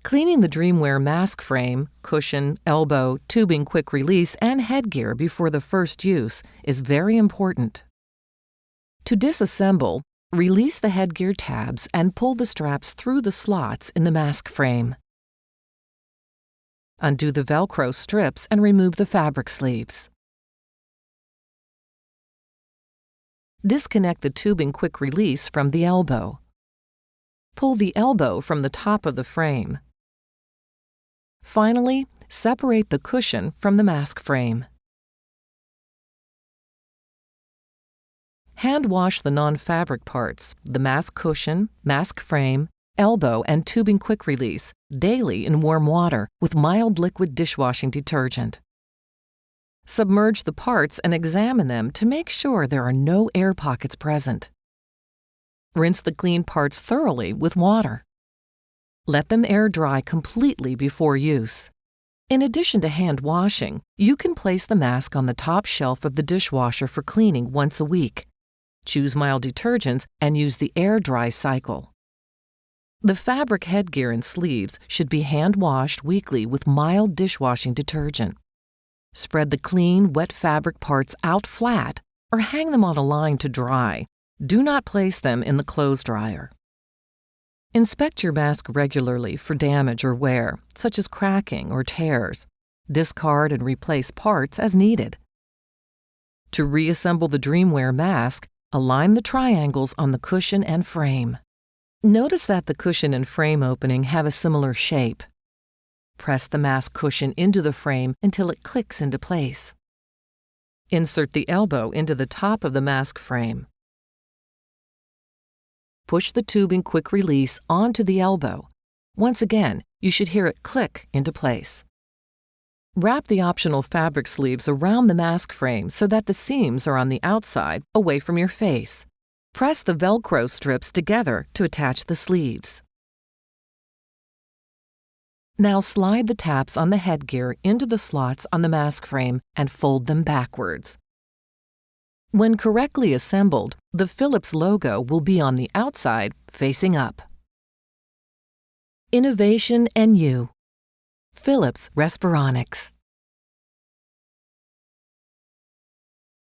Cleaning the DreamWear mask frame, cushion, elbow, tubing quick release, and headgear before the first use is very important. To disassemble, release the headgear tabs and pull the straps through the slots in the mask frame. Undo the Velcro strips and remove the fabric sleeves. Disconnect the tubing quick release from the elbow. Pull the elbow from the top of the frame. Finally, separate the cushion from the mask frame. Hand wash the non-fabric parts, the mask cushion, mask frame, elbow, and tubing quick release, daily in warm water with mild liquid dishwashing detergent. Submerge the parts and examine them to make sure there are no air pockets present. Rinse the clean parts thoroughly with water. Let them air dry completely before use. In addition to hand washing, you can place the mask on the top shelf of the dishwasher for cleaning once a week. Choose mild detergents and use the air dry cycle. The fabric headgear and sleeves should be hand washed weekly with mild dishwashing detergent. Spread the clean, wet fabric parts out flat or hang them on a line to dry. Do not place them in the clothes dryer. Inspect your mask regularly for damage or wear, such as cracking or tears. Discard and replace parts as needed. To reassemble the DreamWear mask, align the triangles on the cushion and frame. Notice that the cushion and frame opening have a similar shape. Press the mask cushion into the frame until it clicks into place. Insert the elbow into the top of the mask frame. Push the tubing quick release onto the elbow. Once again, you should hear it click into place. Wrap the optional fabric sleeves around the mask frame so that the seams are on the outside, away from your face. Press the Velcro strips together to attach the sleeves. Now slide the tabs on the headgear into the slots on the mask frame and fold them backwards. When correctly assembled, the Philips logo will be on the outside, facing up. Innovation and you. Philips Respironics.